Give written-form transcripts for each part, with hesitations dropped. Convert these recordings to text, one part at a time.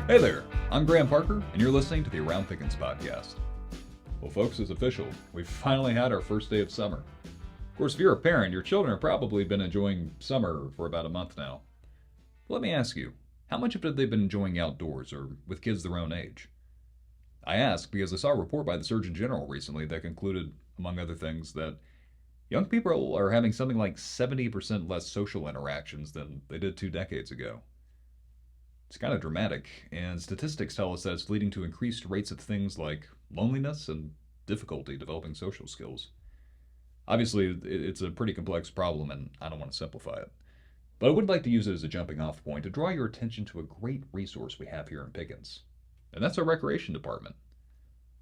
Hey there, I'm Graham Parker, and you're listening to the Around Pickens podcast. Well, folks, it's official. We've finally had our first day of summer. Of course, if you're a parent, your children have probably been enjoying summer for about a month now. But let me ask you, how much of it have they been enjoying outdoors or with kids their own age? I ask because I saw a report by the Surgeon General recently that concluded, among other things, that young people are having something like 70% less social interactions than they did 2 decades ago. It's kind of dramatic, and statistics tell us that it's leading to increased rates of things like loneliness and difficulty developing social skills. Obviously, it's a pretty complex problem, and I don't want to simplify it. But I would like to use it as a jumping off point to draw your attention to a great resource we have here in Pickens, and that's our Recreation Department.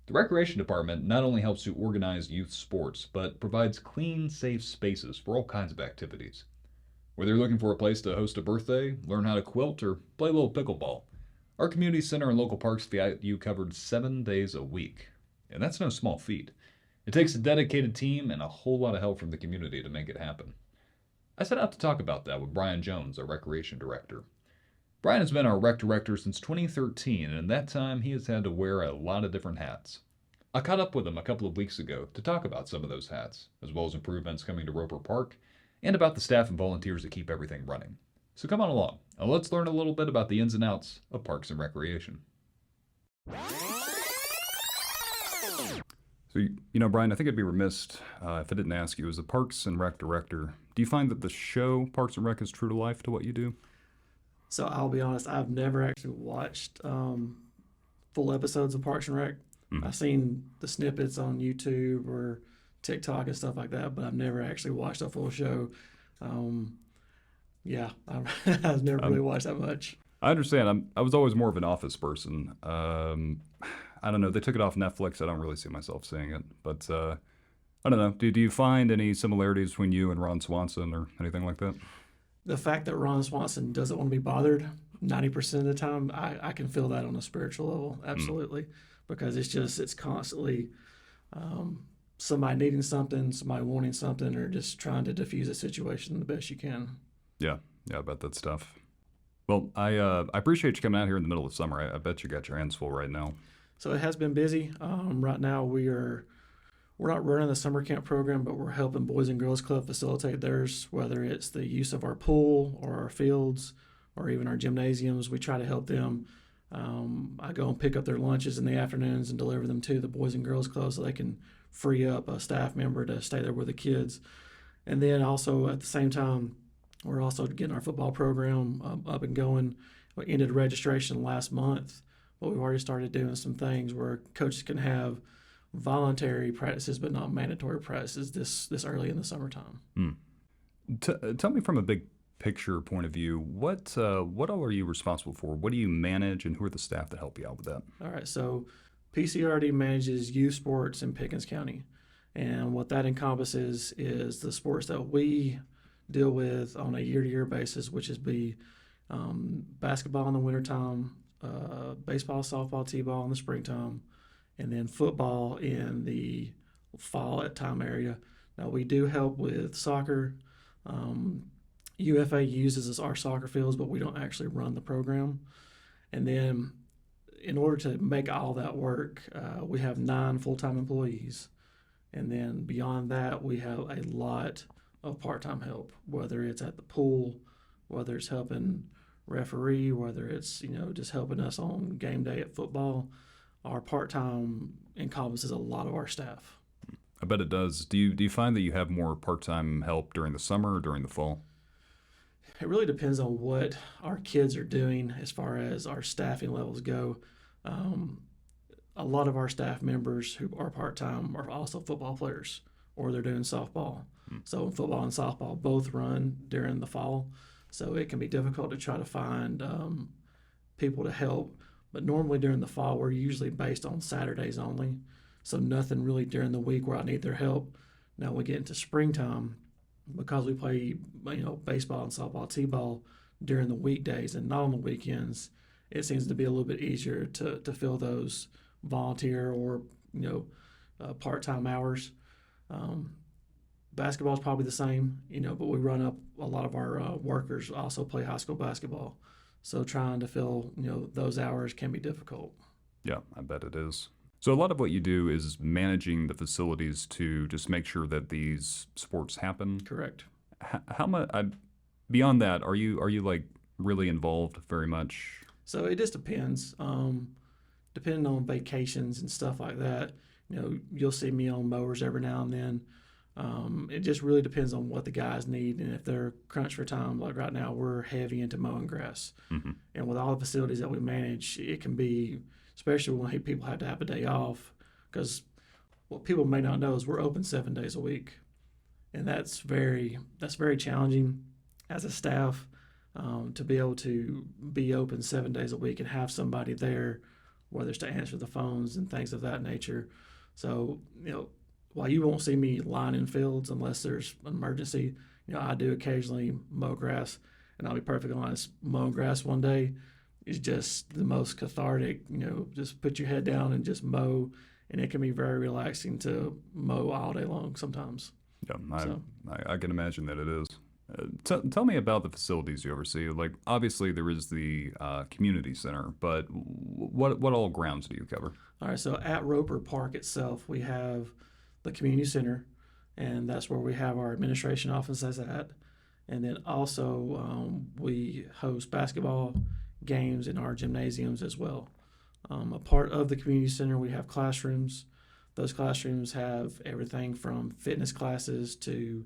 The Recreation Department not only helps to organize youth sports, but provides clean, safe spaces for all kinds of activities. Whether you're looking for a place to host a birthday, learn how to quilt, or play a little pickleball, our community center and local parks get you covered 7 days a week. And that's no small feat. It takes a dedicated team and a whole lot of help from the community to make it happen. I set out to talk about that with Brian Jones, our recreation director. Brian has been our rec director since 2013, and in that time he has had to wear a lot of different hats. I caught up with him a couple of weeks ago to talk about some of those hats, as well as improvements coming to Roper Park, and about the staff and volunteers that keep everything running. So come on along, and let's learn a little bit about the ins and outs of parks and recreation. So, Brian, I think I'd be remiss if I didn't ask you, as a Parks and Rec director, do you find that the show Parks and Rec is true to life to what you do? So I'll be honest, I've never actually watched full episodes of Parks and Rec. I've seen the snippets on YouTube or TikTok and stuff like that, but I've never actually watched a full show. I've never really watched that much. I understand. I was always more of an Office person. I don't know. They took it off Netflix. I don't really see myself seeing it. But I don't know. Do you find any similarities between you and Ron Swanson or anything like that? The fact that Ron Swanson doesn't want to be bothered 90% of the time, I can feel that on a spiritual level, absolutely. Because it's constantly somebody needing something, somebody wanting something, or just trying to diffuse a situation the best you can. Yeah, I bet that's tough. Well, I appreciate you coming out here in the middle of summer. I bet you got your hands full right now. So it has been busy. Right now we're not running the summer camp program, but we're helping Boys and Girls Club facilitate theirs, whether it's the use of our pool or our fields or even our gymnasiums. We try to help them. I go and pick up their lunches in the afternoons and deliver them to the Boys and Girls Club so they can free up a staff member to stay there with the kids. And then also at the same time, we're also getting our football program up and going. We ended registration last month, but we've already started doing some things where coaches can have voluntary practices but not mandatory practices this early in the summertime. Tell me from a big picture point of view, what all are you responsible for? What do you manage, and who are the staff that help you out with that? All right, so PCRD manages youth sports in Pickens County, and what that encompasses is the sports that we deal with on a year-to-year basis, which is basketball in the wintertime, baseball, softball, t-ball in the springtime, and then football in the fall at time area. Now, we do help with soccer. UFA uses our soccer fields, but we don't actually run the program. And then in order to make all that work, we have 9 full-time employees. And then beyond that, we have a lot of part-time help, whether it's at the pool, whether it's helping referee, whether it's just helping us on game day at football. Our part-time encompasses a lot of our staff. I bet it does. Do you find that you have more part-time help during the summer or during the fall? It really depends on what our kids are doing as far as our staffing levels go. A lot of our staff members who are part-time are also football players, or they're doing softball. So football and softball both run during the fall. So it can be difficult to try to find people to help. But normally during the fall, we're usually based on Saturdays only. So nothing really during the week where I need their help. Now we get into springtime, because we play baseball and softball, t-ball during the weekdays and not on the weekends, it seems to be a little bit easier to fill those volunteer or part-time hours. Basketball is probably the same, but we run up a lot of our workers also play high school basketball. So trying to fill, those hours can be difficult. Yeah, I bet it is. So a lot of what you do is managing the facilities to just make sure that these sports happen. Correct. How much beyond that are you like really involved very much? So it just depends. Depending on vacations and stuff like that, you'll see me on mowers every now and then. It just really depends on what the guys need and if they're crunched for time. Like right now, we're heavy into mowing grass, and with all the facilities that we manage, it can be, especially when people have to have a day off, because what people may not know is we're open 7 days a week, and that's very challenging as a staff, to be able to be open 7 days a week and have somebody there, whether it's to answer the phones and things of that nature. So, while you won't see me lining fields unless there's an emergency, I do occasionally mow grass. And I'll be perfectly honest, mowing grass one day is just the most cathartic. Just put your head down and just mow, and it can be very relaxing to mow all day long sometimes. Yeah, So, I can imagine that it is. Tell me about the facilities you oversee. Like, obviously, there is the community center, but what all grounds do you cover? all right, so at Roper Park itself, we have the community center, and that's where we have our administration offices at. And then also, we host basketball games in our gymnasiums as well. A part of the community center, we have classrooms. Those classrooms have everything from fitness classes to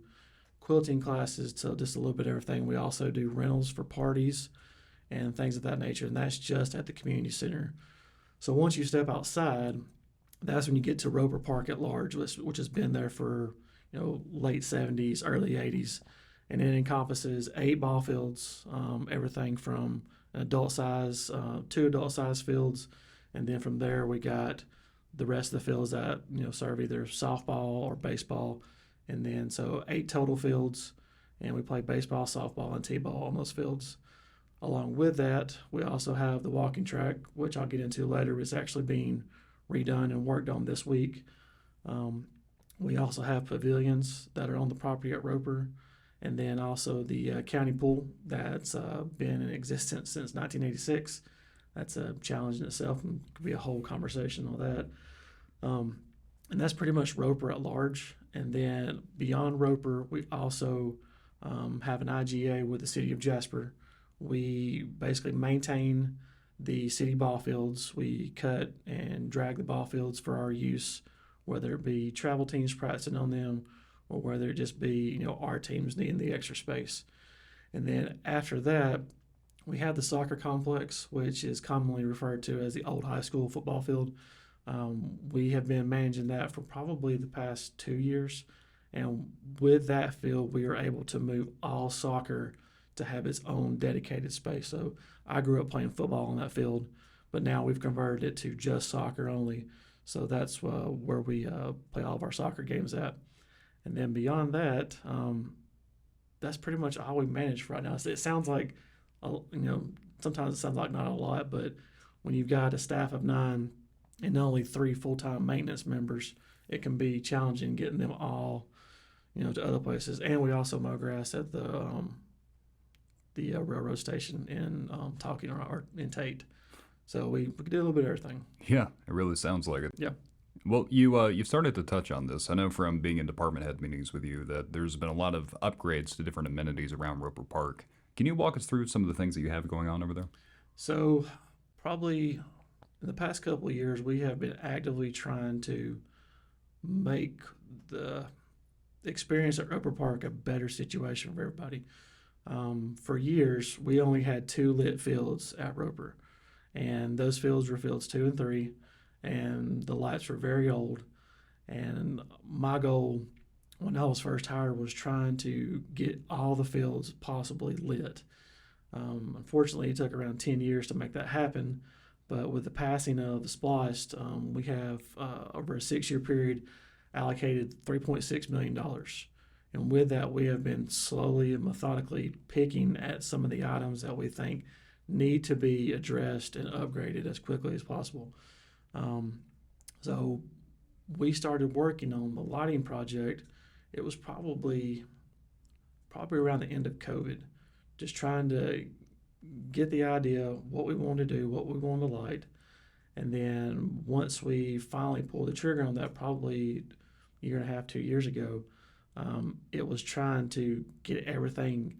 quilting classes to just a little bit of everything. We also do rentals for parties and things of that nature, and that's just at the community center. So once you step outside, that's when you get to Roper Park at large, which has been there for late 70s, early 80s, and it encompasses 8 ball fields, everything from an adult size, 2 adult size fields, and then from there we got the rest of the fields that serve either softball or baseball, and then so 8 total fields, and we play baseball, softball, and t-ball on those fields. Along with that, we also have the walking track, which I'll get into later. It's actually being redone and worked on this week. We also have pavilions that are on the property at Roper, and then also the county pool that's been in existence since 1986. That's a challenge in itself, and could be a whole conversation on that. And that's pretty much Roper at large. And then beyond Roper, we also have an IGA with the city of Jasper. We basically maintain the city ball fields. We cut and drag the ball fields for our use, whether it be travel teams practicing on them or whether it just be our teams needing the extra space. And then after that, we have the soccer complex, which is commonly referred to as the old high school football field. We have been managing that for probably the past 2 years. And with that field, we are able to move all soccer to have its own dedicated space. So I grew up playing football on that field, but now we've converted it to just soccer only. So that's where we play all of our soccer games at. And then beyond that, that's pretty much all we manage for right now. So it sounds like, sometimes it sounds like not a lot, but when you've got a staff of 9 and only 3 full-time maintenance members, it can be challenging getting them all, to other places. And we also mow grass at the railroad station in Talking or in Tate. So we do a little bit of everything. Yeah, it really sounds like it. Yeah. Well, you've started to touch on this. I know from being in department head meetings with you that there's been a lot of upgrades to different amenities around Roper Park. Can you walk us through some of the things that you have going on over there? So probably in the past couple of years, we have been actively trying to make the experience at Roper Park a better situation for everybody. For years, we only had 2 lit fields at Roper, and those fields were fields 2 and 3, and the lights were very old. And my goal when I was first hired was trying to get all the fields possibly lit. Unfortunately, it took around 10 years to make that happen, but with the passing of the SPLOST, we have, over a 6-year period, allocated $3.6 million. And with that, we have been slowly and methodically picking at some of the items that we think need to be addressed and upgraded as quickly as possible. So we started working on the lighting project. It was probably around the end of COVID, just trying to get the idea, what we want to do, what we want to light, and then once we finally pull the trigger on that, probably a year and a half, 2 years ago, it was trying to get everything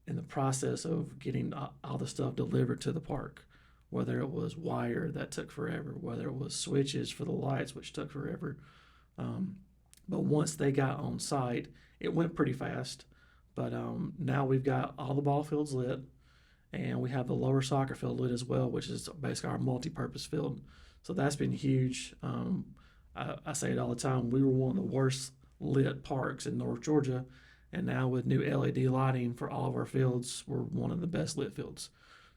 in the process of getting all the stuff delivered to the park. Whether it was wire that took forever, whether it was switches for the lights, which took forever. Um, but once they got on site, it went pretty fast. But now we've got all the ball fields lit, and we have the lower soccer field lit as well, which is basically our multi-purpose field. So that's been huge. I say it all the time. We were one of the worst lit parks in North Georgia, and now with new LED lighting for all of our fields, we're one of the best lit fields.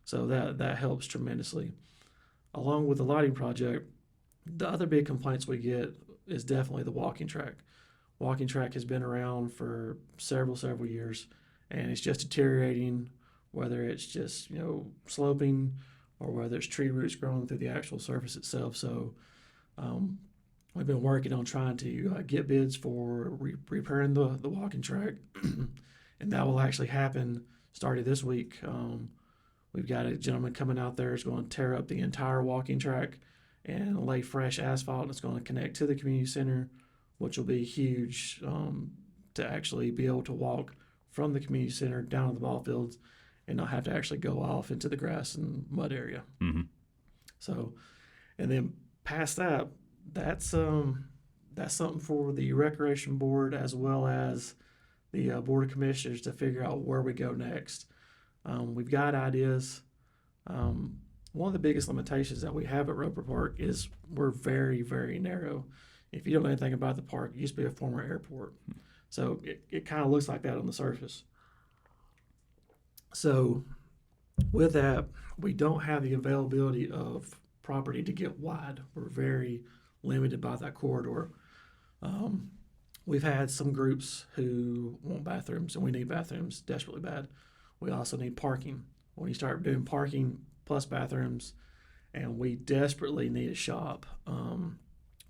So that helps tremendously. Along with the lighting project, the other big complaints we get is definitely the walking track. Walking track has been around for several years, and it's just deteriorating. Whether it's just sloping, or whether it's tree roots growing through the actual surface itself. So we've been working on trying to get bids for repairing the walking track, and that will actually happen starting this week. We've got a gentleman coming out there who's going to tear up the entire walking track and lay fresh asphalt, and it's going to connect to the community center, which will be huge to actually be able to walk from the community center down to the ball fields and not have to actually go off into the grass and mud area. Mm-hmm. So, and then past that, that's something for the recreation board as well as the board of commissioners to figure out where we go next. We've got ideas. One of the biggest limitations that we have at Roper Park is we're very, very narrow. If you don't know anything about the park, it used to be a former airport. So it kind of looks like that on the surface. So with that, we don't have the availability of property to get wide. We're very limited by that corridor. We've had some groups who want bathrooms, and we need bathrooms desperately bad. We also need parking. When you start doing parking plus bathrooms, and we desperately need a shop.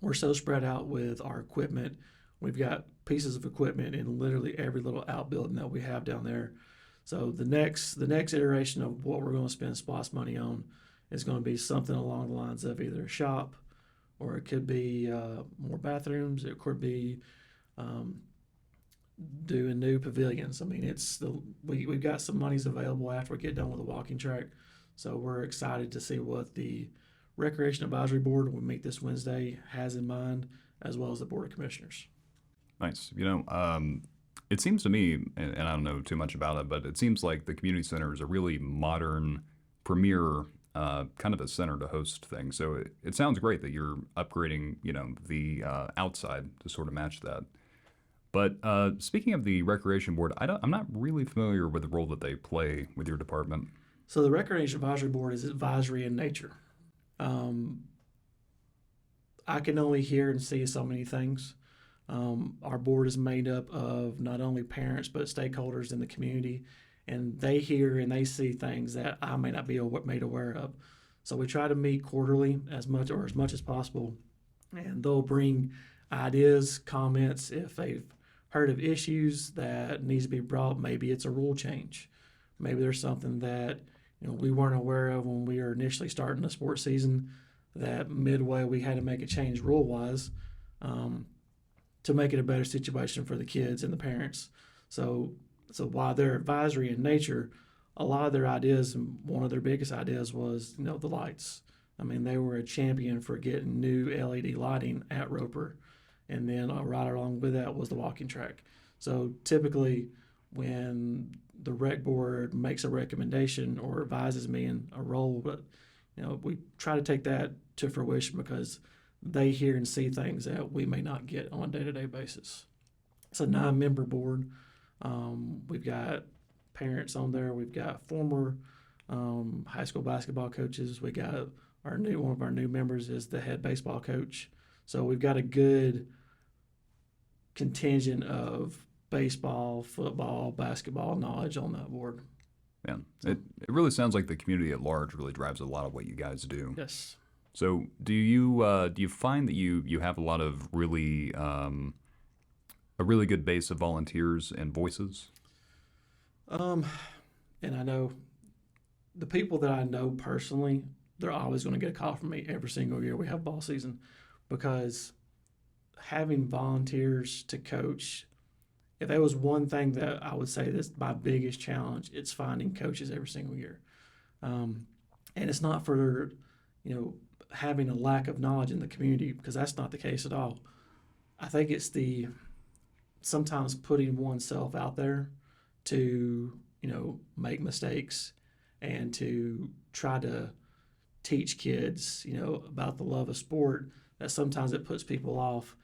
We're so spread out with our equipment. We've got pieces of equipment in literally every little outbuilding that we have down there. So the next iteration of what we're going to spend SPOS money on is going to be something along the lines of either a shop, or it could be more bathrooms. It could be doing new pavilions. I mean, we've got some monies available after we get done with the walking track. So we're excited to see what the Recreation Advisory Board, when we meet this Wednesday, has in mind, as well as the Board of Commissioners. Nice. It seems to me, and I don't know too much about it, but it seems like the community center is a really modern, premier kind of a center to host things. So it sounds great that you're upgrading, the outside to sort of match that. But speaking of the Recreation Board, I'm not really familiar with the role that they play with your department. So the Recreation Advisory Board is advisory in nature. I can only hear and see so many things. Our board is made up of not only parents but stakeholders in the community, and they hear and they see things that I may not be made aware of. So we try to meet quarterly as much as possible, and they'll bring ideas, comments if they've heard of issues that needs to be brought. Maybe it's a rule change. Maybe there's something that we weren't aware of when we were initially starting the sports season, that midway we had to make a change rule-wise to make it a better situation for the kids and the parents. So while they're advisory in nature, a lot of their ideas, and one of their biggest ideas was, the lights. I mean, they were a champion for getting new LED lighting at Roper. And then right along with that was the walking track. So typically when the rec board makes a recommendation or advises me in a role, but we try to take that to fruition because they hear and see things that we may not get on a day-to-day basis. It's a 9-member board. We've got parents on there. We've got former high school basketball coaches. We got one of our new members is the head baseball coach. So we've got a good contingent of baseball, football, basketball knowledge on that board. Yeah, it really sounds like the community at large really drives a lot of what you guys do. Yes. So do you find that you have a lot of really a really good base of volunteers and voices? And I know the people that I know personally, they're always going to get a call from me every single year we have ball season, because having volunteers to coach, if there was one thing that I would say that's my biggest challenge, it's finding coaches every single year. And it's not for, having a lack of knowledge in the community, because that's not the case at all. I think it's the sometimes putting oneself out there to, make mistakes and to try to teach kids, about the love of sport, that sometimes it puts people off.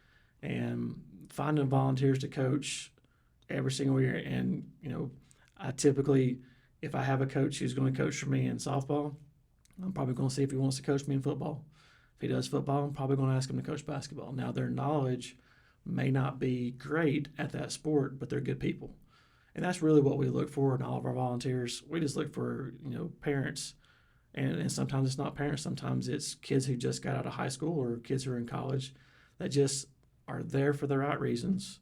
And finding volunteers to coach every single year. And, I typically, if I have a coach who's going to coach for me in softball, I'm probably going to see if he wants to coach me in football. If he does football, I'm probably going to ask him to coach basketball. Now, their knowledge may not be great at that sport, but they're good people. And that's really what we look for in all of our volunteers. We just look for, parents. And sometimes it's not parents. Sometimes it's kids who just got out of high school or kids who are in college that just are there for the right reasons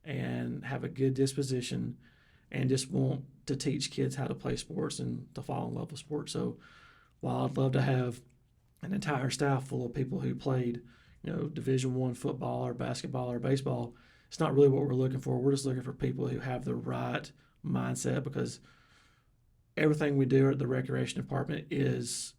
and have a good disposition and just want to teach kids how to play sports and to fall in love with sports. So while I'd love to have an entire staff full of people who played, Division I football or basketball or baseball, it's not really what we're looking for. We're just looking for people who have the right mindset, because everything we do at the recreation department is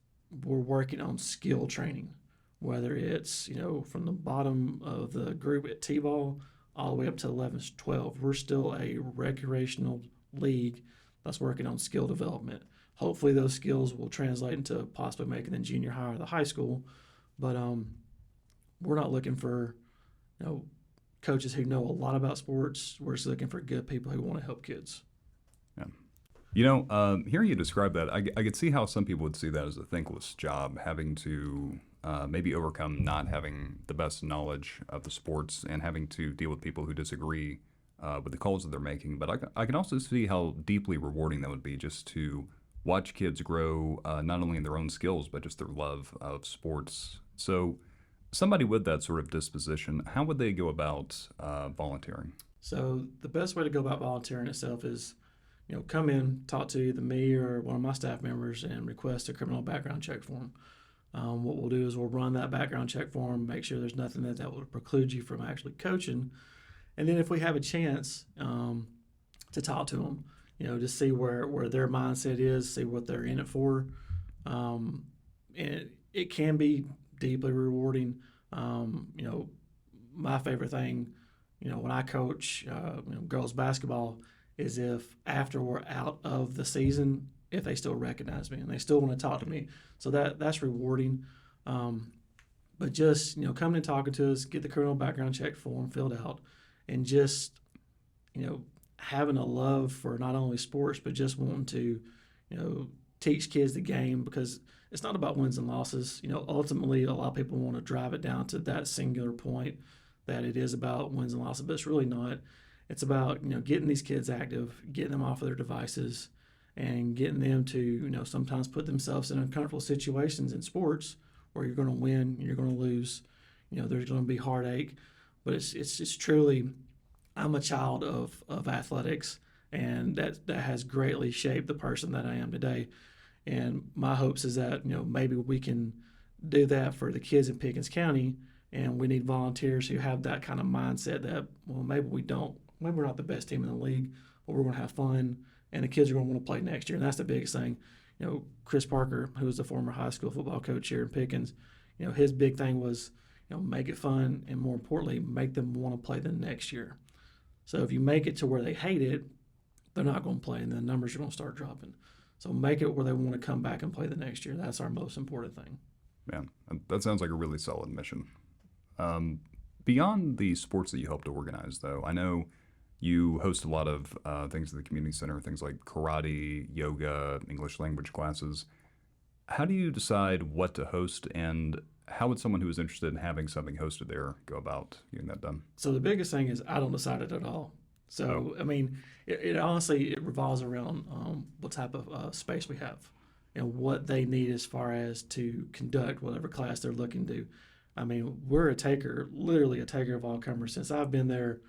we're working on skill training, whether it's, from the bottom of the group at T-ball all the way up to 11th, 12. We're still a recreational league that's working on skill development. Hopefully those skills will translate into possibly making the junior high or the high school. But we're not looking for, coaches who know a lot about sports. We're just looking for good people who want to help kids. Yeah. Hearing you describe that, I could see how some people would see that as a thankless job, having to maybe overcome not having the best knowledge of the sports and having to deal with people who disagree with the calls that they're making. But I can also see how deeply rewarding that would be, just to watch kids grow, not only in their own skills, but just their love of sports. So somebody with that sort of disposition, how would they go about volunteering? So the best way to go about volunteering itself is, come in, talk to either me or one of my staff members and request a criminal background check form. What we'll do is we'll run that background check form, make sure there's nothing that would preclude you from actually coaching. And then if we have a chance to talk to them, to see where their mindset is, see what they're in it for. And it can be deeply rewarding. My favorite thing, when I coach girls basketball, is if after we're out of the season, if they still recognize me and they still want to talk to me. So that's rewarding. But just, coming and talking to us, get the criminal background check form filled out, and just, having a love for not only sports, but just wanting to, teach kids the game, because it's not about wins and losses. Ultimately, a lot of people want to drive it down to that singular point that it is about wins and losses, but it's really not. It's about, getting these kids active, getting them off of their devices, and getting them to, sometimes put themselves in uncomfortable situations in sports where you're going to win, you're going to lose, there's going to be heartache. But it's truly, I'm a child of athletics, and that has greatly shaped the person that I am today. And my hopes is that, maybe we can do that for the kids in Pickens County, and we need volunteers who have that kind of mindset that, well, maybe we're not the best team in the league, but we're going to have fun, and the kids are going to want to play next year. And that's the biggest thing. Chris Parker, who was a former high school football coach here in Pickens, his big thing was, make it fun, and more importantly, make them want to play the next year. So if you make it to where they hate it, they're not going to play, and the numbers are going to start dropping. So make it where they want to come back and play the next year. That's our most important thing. Man, that sounds like a really solid mission. Beyond the sports that you help to organize, though, I know you host a lot of things at the community center, things like karate, yoga, English language classes. How do you decide what to host, and how would someone who is interested in having something hosted there go about getting that done? So the biggest thing is I don't decide it at all. So, I mean, it honestly, it revolves around what type of space we have and what they need as far as to conduct whatever class they're looking to. I mean, we're literally a taker of all comers. Since I've been there,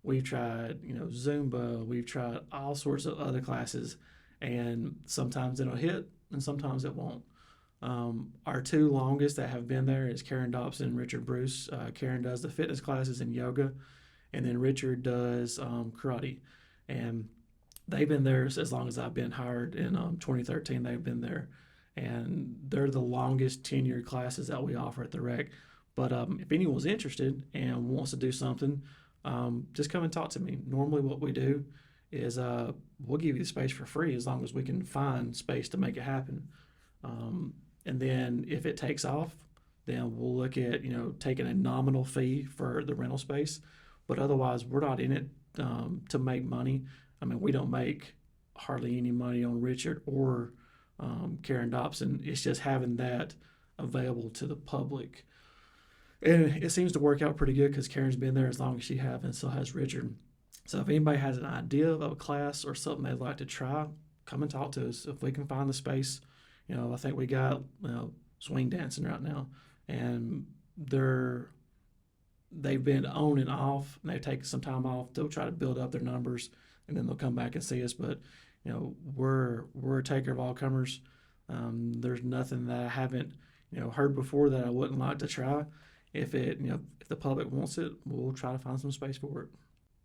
we've tried, Zumba, we've tried all sorts of other classes, and sometimes it'll hit, and sometimes it won't. Our two longest that have been there is Karen Dobson and Richard Bruce. Karen does the fitness classes and yoga, and then Richard does karate. And they've been there as long as I've been hired. In 2013, they've been there, and they're the longest tenured classes that we offer at the rec. But if anyone's interested and wants to do something, just come and talk to me. Normally, what we do is we'll give you the space for free as long as we can find space to make it happen. And then if it takes off, then we'll look at taking a nominal fee for the rental space. But otherwise, we're not in it to make money. I mean, we don't make hardly any money on Richard or Karen Dobson. It's just having that available to the public. And it seems to work out pretty good because Karen's been there as long as she has, and so has Richard. So if anybody has an idea of a class or something they'd like to try, come and talk to us. If we can find the space, I think we got swing dancing right now, and they've been on and off, and they've taken some time off. They'll try to build up their numbers, and then they'll come back and see us. But we're a taker of all comers. There's nothing that I haven't heard before that I wouldn't like to try. If the public wants it, we'll try to find some space for it.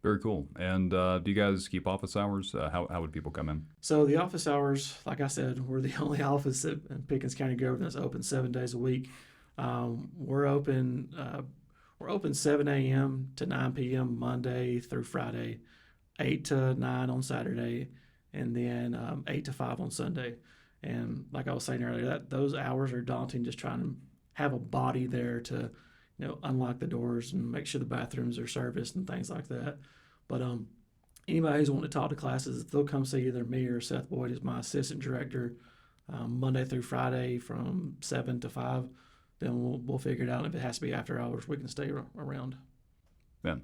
Very cool. And do you guys keep office hours? How would people come in? So the office hours, like I said, we're the only office in Pickens County government that's open 7 days a week. We're open 7 a.m. to 9 p.m. Monday through Friday, 8 to 9 on Saturday, and then 8 to 5 on Sunday. And like I was saying earlier, those hours are daunting, just trying to have a body there to unlock the doors and make sure the bathrooms are serviced and things like that. But anybody who's wanting to talk to classes, they'll come see either me or Seth Boyd is my assistant director, Monday through Friday from 7 to 5. Then we'll figure it out. If it has to be after hours, we can stay around. Man,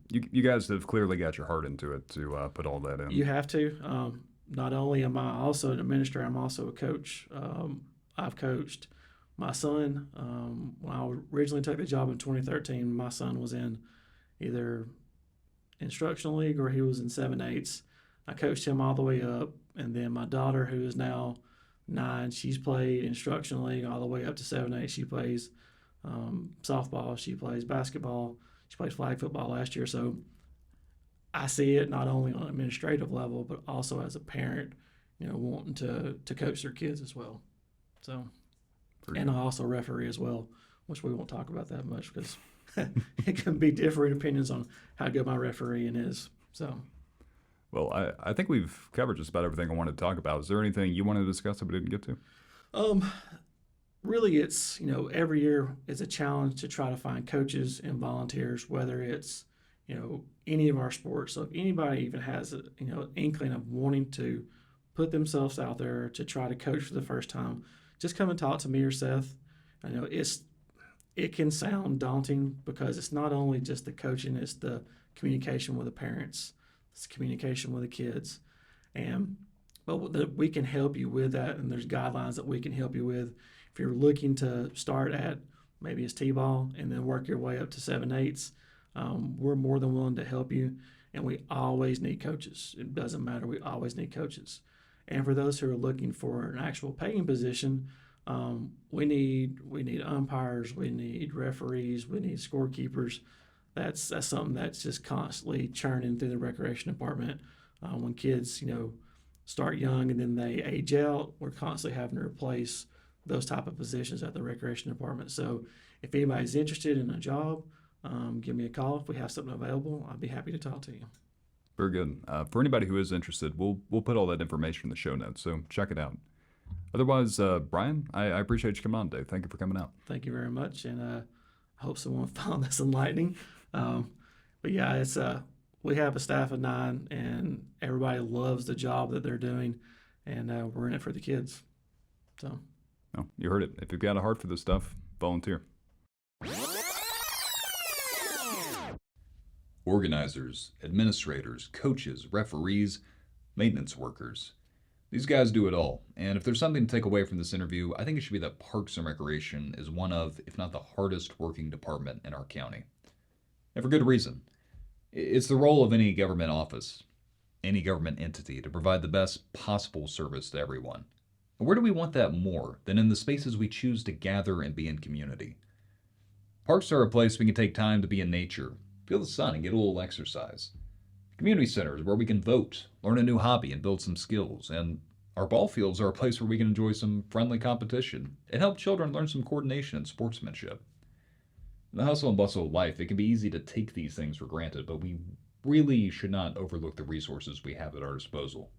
you guys have clearly got your heart into it to put all that in. You have to. Not only am I also an administrator, I'm also a coach. I've coached my son. When I originally took the job in 2013, my son was in either instructional league or he was in 7/8. I coached him all the way up, and then my daughter, who is now 9, she's played instructional league all the way up to 7/8. She plays softball, she plays basketball, she plays flag football last year. So I see it not only on an administrative level, but also as a parent, wanting to coach their kids as well. So. And I also referee as well, which we won't talk about that much because it can be different opinions on how good my refereeing is. So, well, I think we've covered just about everything I wanted to talk about. Is there anything you wanted to discuss that we didn't get to? Really, it's every year it's a challenge to try to find coaches and volunteers, whether it's any of our sports. So if anybody even has an inkling of wanting to put themselves out there to try to coach for the first time, just come and talk to me or Seth. I know it can sound daunting because it's not only just the coaching, it's the communication with the parents, it's the communication with the kids. But we can help you with that, and there's guidelines that we can help you with. If you're looking to start at maybe it's T-ball and then work your way up to 7/8, we're more than willing to help you, and we always need coaches. It doesn't matter, we always need coaches. And for those who are looking for an actual paying position, we need umpires, we need referees, we need scorekeepers. That's something that's just constantly churning through the recreation department. When kids, start young and then they age out, we're constantly having to replace those type of positions at the recreation department. So if anybody's interested in a job, give me a call. If we have something available, I'd be happy to talk to you. Very good. For anybody who is interested, we'll put all that information in the show notes, so check it out. Otherwise, Brian, I appreciate you coming on today. Thank you for coming out. Thank you very much, and I hope someone found this enlightening. But yeah, it's we have a staff of 9, and everybody loves the job that they're doing, and we're in it for the kids. So, well, you heard it. If you've got a heart for this stuff, volunteer. Organizers, administrators, coaches, referees, maintenance workers. These guys do it all. And if there's something to take away from this interview, I think it should be that Parks and Recreation is one of, if not the hardest working department in our county. And for good reason. It's the role of any government office, any government entity, to provide the best possible service to everyone. And where do we want that more than in the spaces we choose to gather and be in community? Parks are a place we can take time to be in nature, feel the sun, and get a little exercise. Community centers where we can vote, learn a new hobby, and build some skills. And our ball fields are a place where we can enjoy some friendly competition and help children learn some coordination and sportsmanship. In the hustle and bustle of life, it can be easy to take these things for granted, but we really should not overlook the resources we have at our disposal.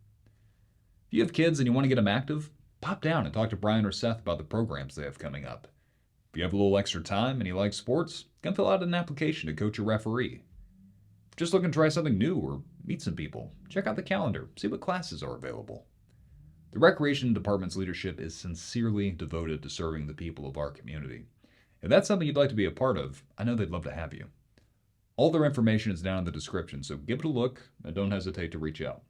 If you have kids and you want to get them active, pop down and talk to Brian or Seth about the programs they have coming up. If you have a little extra time and you like sports, come fill out an application to coach a referee. Just looking to try something new or meet some people, check out the calendar, see what classes are available. The Recreation Department's leadership is sincerely devoted to serving the people of our community. If that's something you'd like to be a part of, I know they'd love to have you. All their information is down in the description, so give it a look and don't hesitate to reach out.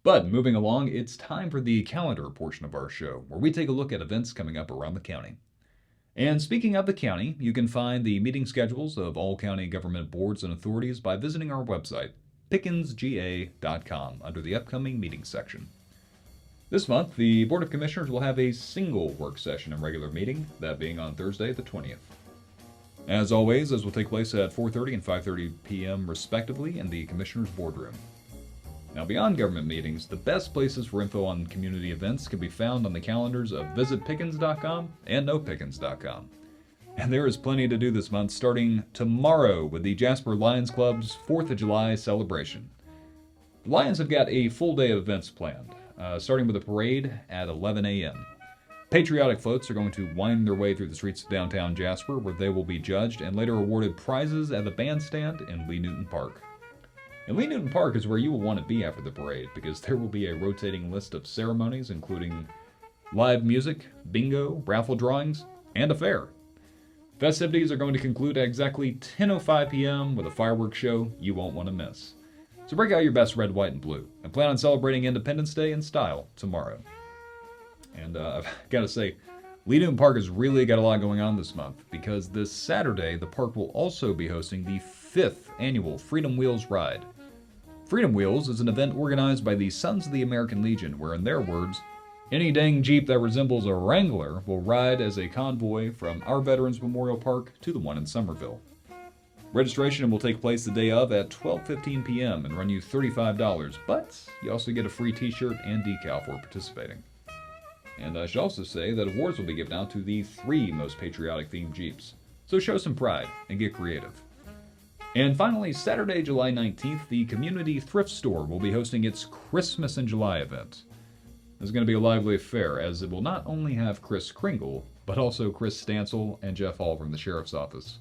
But moving along, it's time for the calendar portion of our show, where we take a look at events coming up around the county. And speaking of the county, you can find the meeting schedules of all county government boards and authorities by visiting our website, pickensga.com, under the upcoming meetings section. This month, the Board of Commissioners will have a single work session and regular meeting, that being on Thursday the 20th. As always, those will take place at 4:30 and 5:30 p.m. respectively in the Commissioners' boardroom. Now, beyond government meetings, the best places for info on community events can be found on the calendars of visitpickens.com and nopickens.com. And there is plenty to do this month, starting tomorrow with the Jasper Lions Club's 4th of July celebration. The Lions have got a full day of events planned, starting with a parade at 11 a.m. Patriotic floats are going to wind their way through the streets of downtown Jasper, where they will be judged and later awarded prizes at the bandstand in Lee Newton Park. And Lee Newton Park is where you will want to be after the parade, because there will be a rotating list of ceremonies, including live music, bingo, raffle drawings, and a fair. Festivities are going to conclude at exactly 10:05 p.m. with a fireworks show you won't want to miss. So break out your best red, white, and blue, and plan on celebrating Independence Day in style tomorrow. And I've got to say, Lee Newton Park has really got a lot going on this month, because this Saturday, the park will also be hosting the 5th annual Freedom Wheels Ride. Freedom Wheels is an event organized by the Sons of the American Legion, where, in their words, any dang Jeep that resembles a Wrangler will ride as a convoy from our Veterans Memorial Park to the one in Somerville. Registration will take place the day of at 12:15 p.m. and run you $35, but you also get a free t-shirt and decal for participating. And I should also say that awards will be given out to the 3 most patriotic-themed Jeeps, so show some pride and get creative. And finally, Saturday, July 19th, the Community Thrift Store will be hosting its Christmas in July event. This is going to be a lively affair, as it will not only have Kris Kringle, but also Chris Stansel and Jeff Hall from the Sheriff's Office.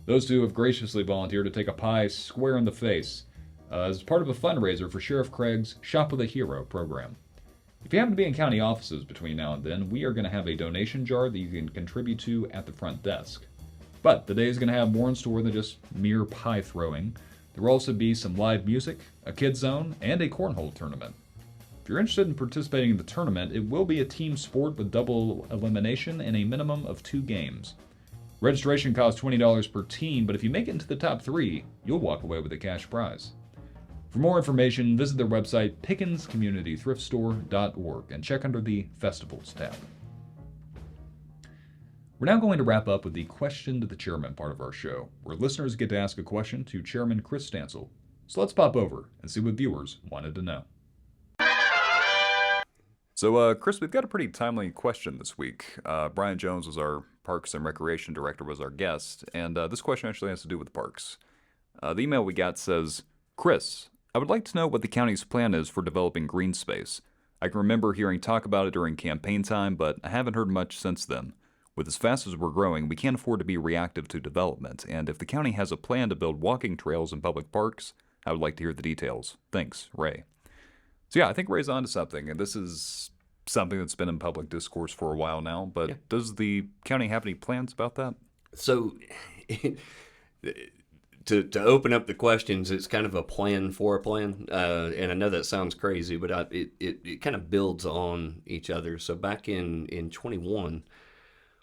Those two have graciously volunteered to take a pie square in the face as part of a fundraiser for Sheriff Craig's Shop with a Hero program. If you happen to be in county offices between now and then, we are going to have a donation jar that you can contribute to at the front desk. But the day is going to have more in store than just mere pie throwing. There will also be some live music, a kids zone, and a cornhole tournament. If you're interested in participating in the tournament, it will be a team sport with double elimination and a minimum of 2 games. Registration costs $20 per team, but if you make it into the top 3, you'll walk away with a cash prize. For more information, visit their website, pickenscommunitythriftstore.org, and check under the Festivals tab. We're now going to wrap up with the Question to the Chairman part of our show, where listeners get to ask a question to Chairman Chris Stansel. So let's pop over and see what viewers wanted to know. So, Chris, we've got a pretty timely question this week. Brian Jones was our Parks and Recreation Director, was our guest, and this question actually has to do with parks. The email we got says, Chris, I would like to know what the county's plan is for developing green space. I can remember hearing talk about it during campaign time, but I haven't heard much since then. With as fast as we're growing, we can't afford to be reactive to development, and if the county has a plan to build walking trails in public parks, I would like to hear the details. Thanks, Ray. So yeah, I think Ray's onto something, and this is something that's been in public discourse for a while now, but Does the county have any plans about that? So to open up the questions, it's kind of a plan for a plan, and I know that sounds crazy, but it kind of builds on each other. So back in 21,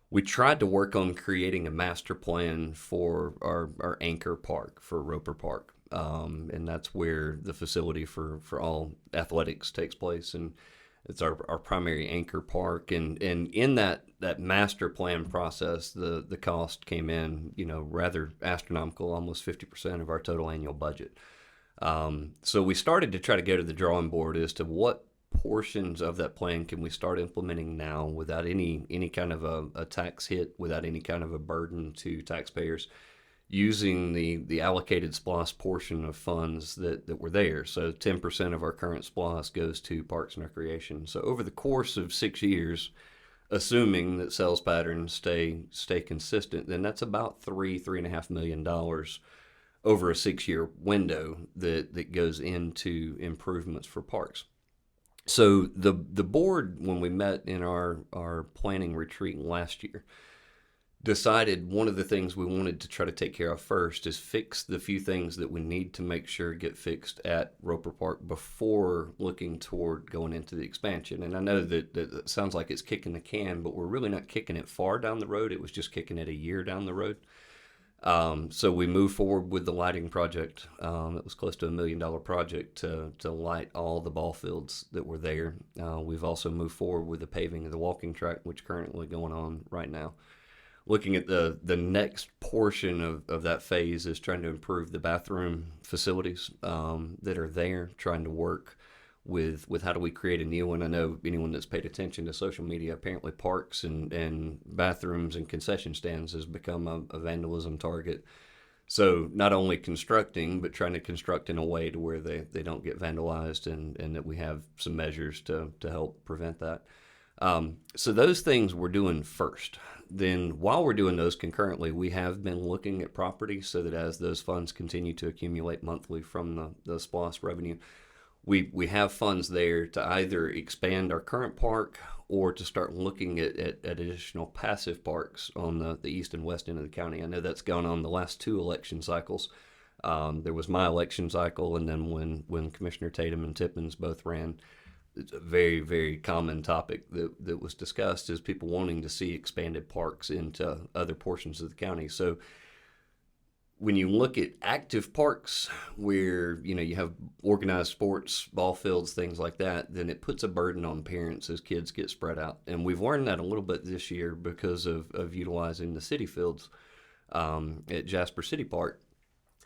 we tried to work on creating a master plan for our anchor park, for Roper Park. And that's where the facility for all athletics takes place. And It's our primary anchor park, and in that master plan process, the cost came in, rather astronomical, almost 50% of our total annual budget. So we started to try to go to the drawing board as to what portions of that plan can we start implementing now without any kind of a tax hit, without any kind of a burden to taxpayers, using the allocated SPLOST portion of funds that were there. So 10% of our current SPLOST goes to Parks and Recreation. So over the course of 6 years, assuming that sales patterns stay consistent, then that's about $3.5 million over a 6-year window that goes into improvements for parks. So the board, when we met in our planning retreat last year, decided one of the things we wanted to try to take care of first is fix the few things that we need to make sure get fixed at Roper Park before looking toward going into the expansion. And I know that it sounds like it's kicking the can, but we're really not kicking it far down the road. It was just kicking it a year down the road. So we moved forward with the lighting project. It was close to $1 million project to light all the ball fields that were there. We've also moved forward with the paving of the walking track, which is currently going on right now. Looking at the next portion of that phase is trying to improve the bathroom facilities that are there, trying to work with how do we create a new one. I know anyone that's paid attention to social media, apparently parks and bathrooms and concession stands has become a vandalism target. So not only constructing, but trying to construct in a way to where they don't get vandalized, and that we have some measures to help prevent that. So those things we're doing first. Then while we're doing those concurrently, we have been looking at property so that as those funds continue to accumulate monthly from the SPLOST revenue, we have funds there to either expand our current park or to start looking at additional passive parks on the east and west end of the county. I know that's gone on the last 2 election cycles. There was my election cycle, and then when Commissioner Tatum and Tippins both ran, it's a very, very common topic that was discussed is people wanting to see expanded parks into other portions of the county. So when you look at active parks where, you have organized sports, ball fields, things like that, then it puts a burden on parents as kids get spread out. And we've learned that a little bit this year because of utilizing the city fields at Jasper City Park.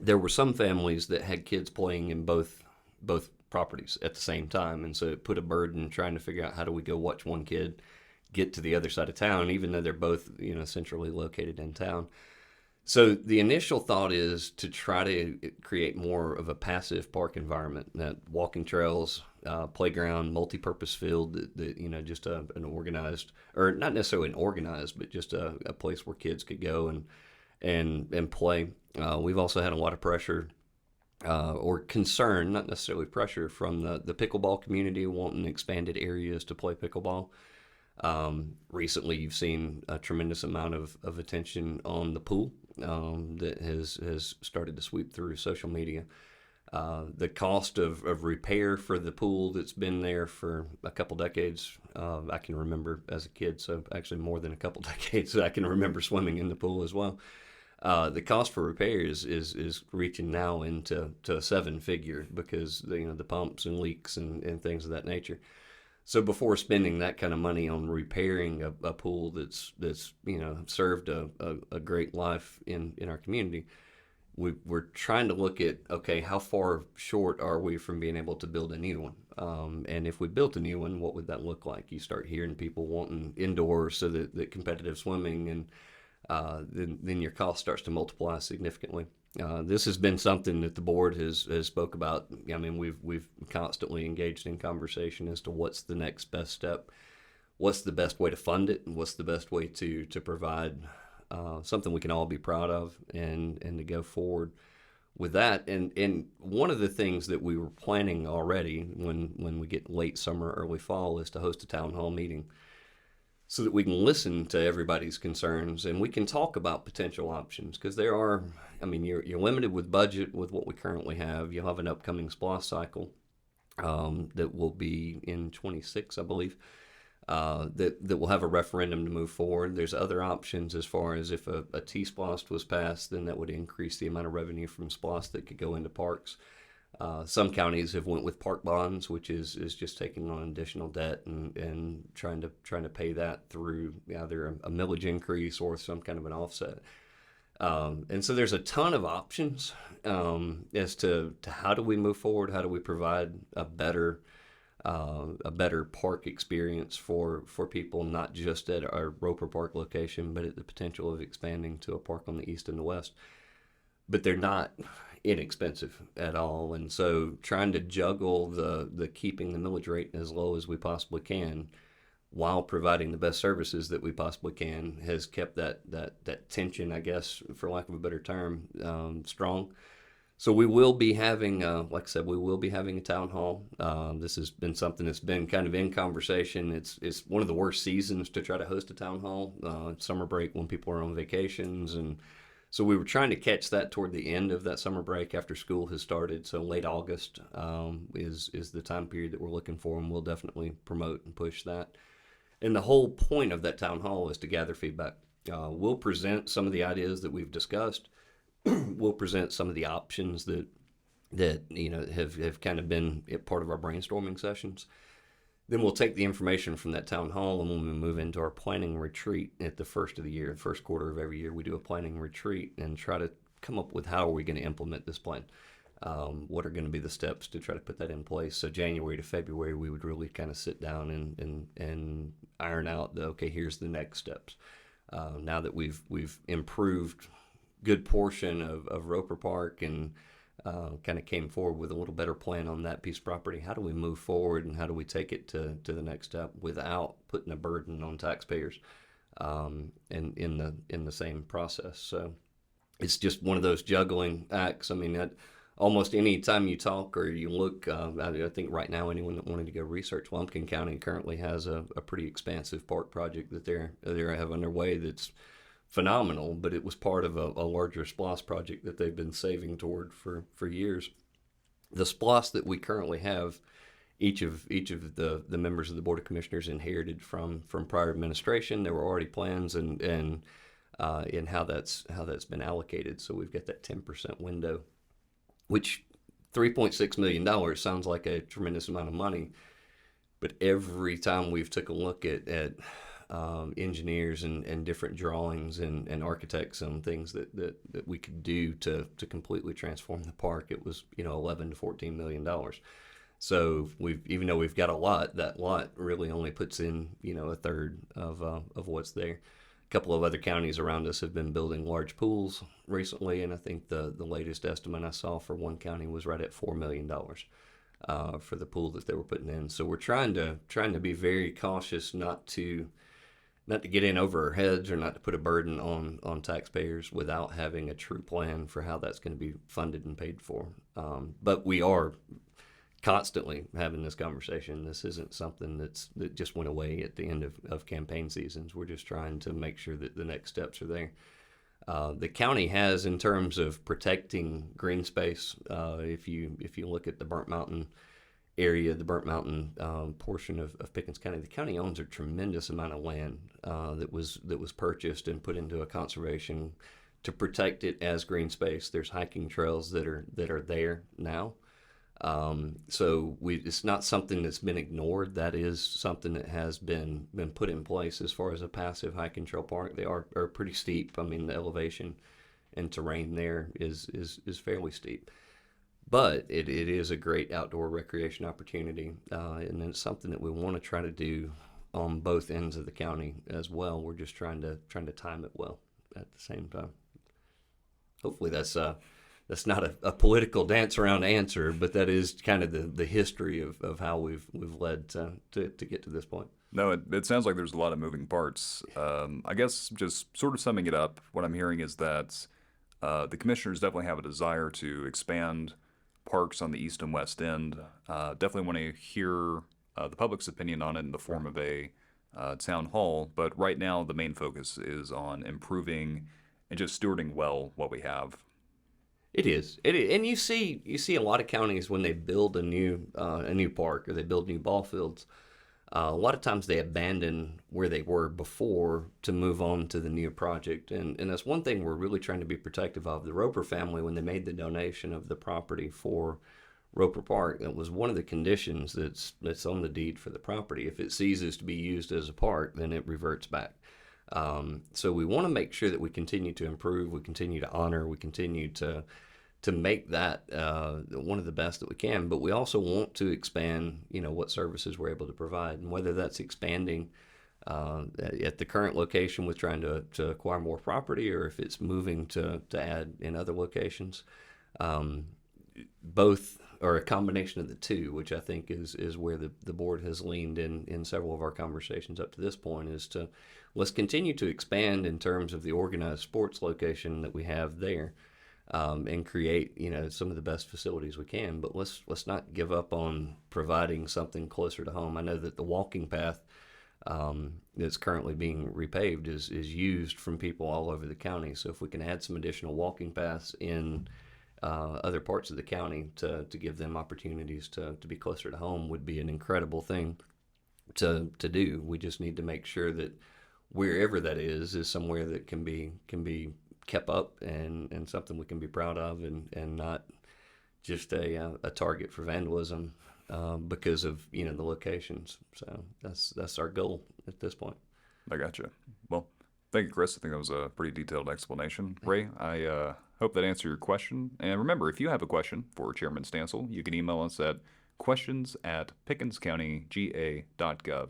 There were some families that had kids playing in both properties at the same time, and so it put a burden trying to figure out how do we go watch one kid get to the other side of town, even though they're both centrally located in town. So the initial thought is to try to create more of a passive park environment, that walking trails, playground, multi-purpose field, that just an organized, or not necessarily an organized, but just a place where kids could go and play. We've also had a lot of pressure or concern, not necessarily pressure, from the pickleball community wanting expanded areas to play pickleball. Recently, you've seen a tremendous amount of attention on the pool that has started to sweep through social media. The cost of repair for the pool that's been there for a couple decades, I can remember as a kid, so actually more than a couple decades, I can remember swimming in the pool as well. The cost for repairs is reaching now into a 7-figure because the pumps and leaks and things of that nature. So before spending that kind of money on repairing a pool that's served a great life in our community, we're trying to look at, okay, how far short are we from being able to build a new one? And if we built a new one, what would that look like? You start hearing people wanting indoors so that competitive swimming, and then your cost starts to multiply significantly. This has been something that the board has spoke about. I mean, we've constantly engaged in conversation as to what's the next best step, what's the best way to fund it, and what's the best way to provide something we can all be proud of and to go forward with that. And one of the things that we were planning already when we get late summer, early fall, is to host a town hall meeting, so that we can listen to everybody's concerns and we can talk about potential options. Because there are, you're limited with budget with what we currently have. You'll have an upcoming SPLOST cycle that will be in 26, I believe, that will have a referendum to move forward. There's other options as far as if a T-SPLOST was passed, then that would increase the amount of revenue from SPLOST that could go into parks. Some counties have went with park bonds, which is just taking on additional debt and trying to pay that through either a millage increase or some kind of an offset. And so there's a ton of options as to how do we move forward, how do we provide a better park experience for people, not just at our Roper Park location, but at the potential of expanding to a park on the east and the west. But they're not inexpensive at all, and so trying to juggle the keeping the millage rate as low as we possibly can while providing the best services that we possibly can has kept that tension, I guess, for lack of a better term, strong. So we will be having, like I said, we will be having a town hall. This has been something that's been kind of in conversation. It's one of the worst seasons to try to host a town hall, summer break when people are on vacations, and so we were trying to catch that toward the end of that summer break after school has started. So late August is the time period that we're looking for, and we'll definitely promote and push that. And the whole point of that town hall is to gather feedback. We'll present some of the ideas that we've discussed. We'll present some of the options that have kind of been part of our brainstorming sessions. Then we'll take the information from that town hall, and when we move into our planning retreat at the first of the year, first quarter of every year, we do a planning retreat and try to come up with how are we going to implement this plan. What are going to be the steps to try to put that in place? So January to February, we would really kind of sit down and iron out here's the next steps. Now that we've improved good portion of Roper Park and kind of came forward with a little better plan on that piece of property. How do we move forward, and how do we take it to the next step without putting a burden on taxpayers and in the same process? So it's just one of those juggling acts. I mean, almost any time you talk or you look, I think right now anyone that wanted to go research, Lumpkin County currently has a pretty expansive park project that they have underway that's phenomenal, but it was part of a larger SPLOST project that they've been saving toward for years. The SPLOST that we currently have, each of the members of the Board of Commissioners inherited from prior administration. There were already plans and how that's been allocated. So we've got that 10% window, which $3.6 million sounds like a tremendous amount of money, but every time we've took a look at engineers and different drawings and architects and things that we could do to completely transform the park, it was $11 to $14 million. So even though we've got a lot, that lot really only puts in a third of what's there. A couple of other counties around us have been building large pools recently, and I think the latest estimate I saw for one county was right at $4 million for the pool that they were putting in. So we're trying to be very cautious not to get in over our heads or not to put a burden on taxpayers without having a true plan for how that's going to be funded and paid for. But we are constantly having this conversation. This isn't something that just went away at the end of campaign seasons. We're just trying to make sure that the next steps are there. The county has, in terms of protecting green space, if you look at the Burnt Mountain area, the Burnt Mountain portion of Pickens County, the county owns a tremendous amount of land that was purchased and put into a conservation to protect it as green space. There's hiking trails that are there now. So it's not something that's been ignored. That is something that has been put in place as far as a passive hiking trail park. They are pretty steep. I mean, the elevation and terrain there is fairly steep. But it is a great outdoor recreation opportunity, and it's something that we want to try to do on both ends of the county as well. We're just trying to time it well at the same time. Hopefully that's not a political dance around answer, but that is kind of the history of how we've led to get to this point. No, it sounds like there's a lot of moving parts. I guess just sort of summing it up, what I'm hearing is that the commissioners definitely have a desire to expand parks on the east and west end. Definitely want to hear the public's opinion on it in the form of a town hall. But right now, the main focus is on improving and just stewarding well what we have. It is, and you see a lot of counties when they build a new park or they build new ball fields. A lot of times they abandon where they were before to move on to the new project, and that's one thing we're really trying to be protective of. The Roper family, when they made the donation of the property for Roper Park, that was one of the conditions that's on the deed for the property. If it ceases to be used as a park, then it reverts back. So we want to make sure that we continue to improve, we continue to honor, we continue to make that one of the best that we can. But we also want to expand, what services we're able to provide, and whether that's expanding at the current location with trying to acquire more property, or if it's moving to add in other locations. Both, or a combination of the two, which I think is where the board has leaned in several of our conversations up to this point, is to let's continue to expand in terms of the organized sports location that we have there, and create some of the best facilities we can. But let's not give up on providing something closer to home. I know that the walking path that's currently being repaved is used from people all over the county. So if we can add some additional walking paths in other parts of the county to give them opportunities to be closer to home, would be an incredible thing to do. We just need to make sure that wherever that is somewhere that can be kept up and something we can be proud of, and not just a target for vandalism because of the locations. So that's our goal at this point. I gotcha. Well, thank you, Chris. I think that was a pretty detailed explanation. Ray, I hope that answered your question. And remember, if you have a question for Chairman Stansel, you can email us at questions@pickenscountyga.gov,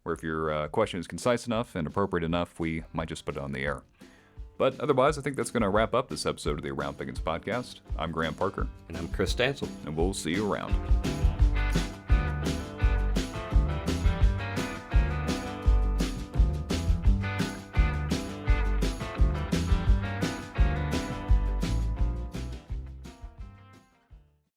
where if your question is concise enough and appropriate enough, we might just put it on the air. But otherwise, I think that's going to wrap up this episode of the Around Pickens podcast. I'm Graham Parker. And I'm Chris Stansel. And we'll see you around.